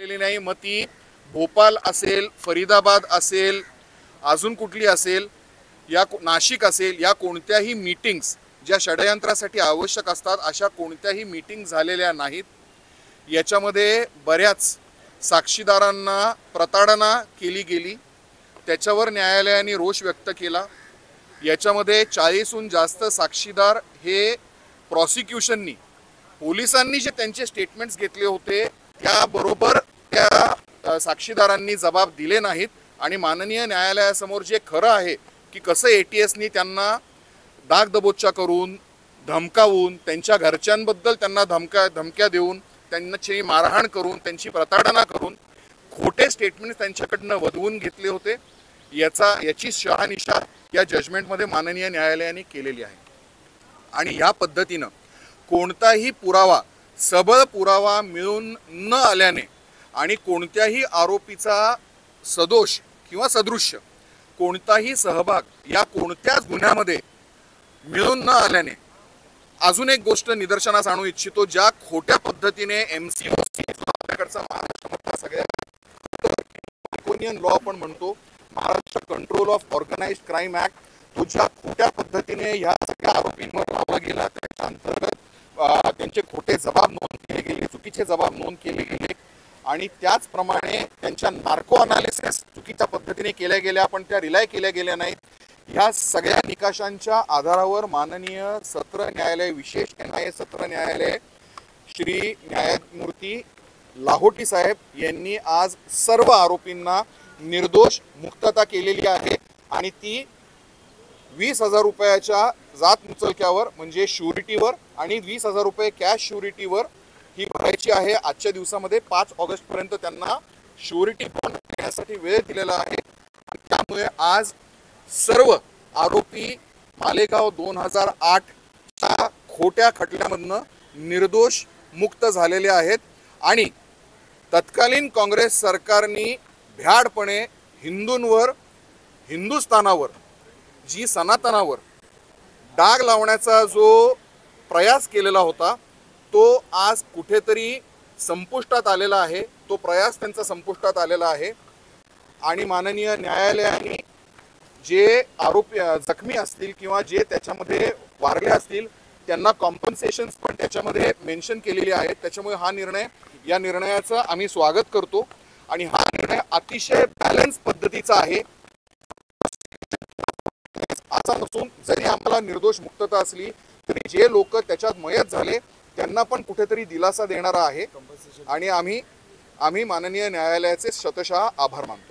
नाही, मग ती भोपाल असेल, फरीदाबाद असेल, अजून कुठली असेल, या नाशिक असेल, या कोणत्याही मीटिंग्स ज्या षडयंत्रासाठी आवश्यक असतात अशा कोणत्याही मीटिंग झालेल्या नाहीत। याच्यामध्ये बऱ्याच साक्षीदारांना प्रताडना केली गेली, त्याच्यावर न्यायालयाने रोष व्यक्त केला। याच्यामध्ये 40हून जास्त साक्षीदार हे प्रॉसिक्युशननी पोलिसांनी जे त्यांचे स्टेटमेंट्स घेतले होते त्याबरोबर त्या साक्षीदारांनी जबाब दिले नाहीत आणि माननीय न्यायालयासमोर जे खरं आहे की कसं ATSनी त्यांना दागदबोचा करून, धमकावून, त्यांच्या घरच्यांबद्दल त्यांना धमक्या देऊन, त्यांची मारहाण करून, त्यांची प्रताडना करून खोटे स्टेटमेंट्स त्यांच्याकडनं वधवून घेतले होते, याची शहानिशा या जजमेंटमध्ये माननीय न्यायालयाने केलेली आहे। आणि या पद्धतीनं कोणताही पुरावा, सबळ पुरावा मिळून न आल्याने आणि कोणत्याही आरोपीचा सदोष किंवा सदृश्य कोणताही सहभाग या कोणत्याच गुन्ह्यामध्ये मिळून न आल्याने अजून एक गोष्ट निदर्शनास आणू इच्छितो, ज्या खोट्या पद्धतीने MCOC आपल्याकडचा महाराष्ट्रामधला सगळ्यात ड्रॅकोनियन लॉ आपण म्हणतो, Maharashtra control of organised crime act, तो ज्या खोट्या पद्धतीने ह्या सगळ्या आरोपींवर लावला गेला त्याच्या अंतर्गत त्यांचे खोटे जबाब नोंद केले गेले, चुकीचे जबाब नोंद केले गेले आणि त्याचप्रमाणे त्यांच्या नार्को अनालिसिस चुकीच्या पद्धतीने केल्या गेल्या पण त्या रिलाय केल्या गेल्या नाहीत। ह्या सगळ्या निकषांच्या आधारावर माननीय सत्र न्यायालय, विशेष NIA सत्र न्यायालय श्री न्यायमूर्ती लाहोटी साहेब यांनी आज सर्व आरोपींना निर्दोष मुक्तता केलेली आहे आणि ती 20,000 रुपयाच्या जात मुचलक्यावर म्हणजे श्युरिटीवर आणि 20,000 रुपये कॅश श्युरिटीवर ही भरायची आहे। आजच्या दिवसामध्ये 5 ऑगस्टपर्यंत त्यांना श्युरिटी बॉन्ड देण्यासाठी वेळ दिलेला आहे। त्यामुळे आज सर्व आरोपी मालेगाव 2008च्या खोट्या खटल्यामधनं निर्दोष मुक्त झालेले आहेत आणि तत्कालीन काँग्रेस सरकारने भ्याडपणे हिंदूंवर, हिंदुस्थानावर, जी सनातनावर डाग लावण्याचा जो प्रयास केलेला होता तो आज कुठेतरी संपुष्टात आलेला आहे। तो प्रयास त्यांचा संपुष्टात आलेला आहे आणि माननीय न्यायालयाने जे आरोपी जखमी असतील किंवा जे त्याच्यामध्ये वारले असतील त्यांना कॉम्पन्सेशन्स पण त्याच्यामध्ये मेन्शन केलेली आहेत। त्याच्यामुळे या निर्णयाचं आम्ही स्वागत करतो आणि हा निर्णय अतिशय बॅलन्स पद्धतीचा आहे। असा नसून जरी आम्हाला निर्दोष मुक्तता असली तरी जे लोक त्याच्यात मयत झाले त्यांना पण कुठेतरी दिलासा देणारा आहे आणि आम्ही माननीय न्यायालयाचे शतशः आभार मानतो।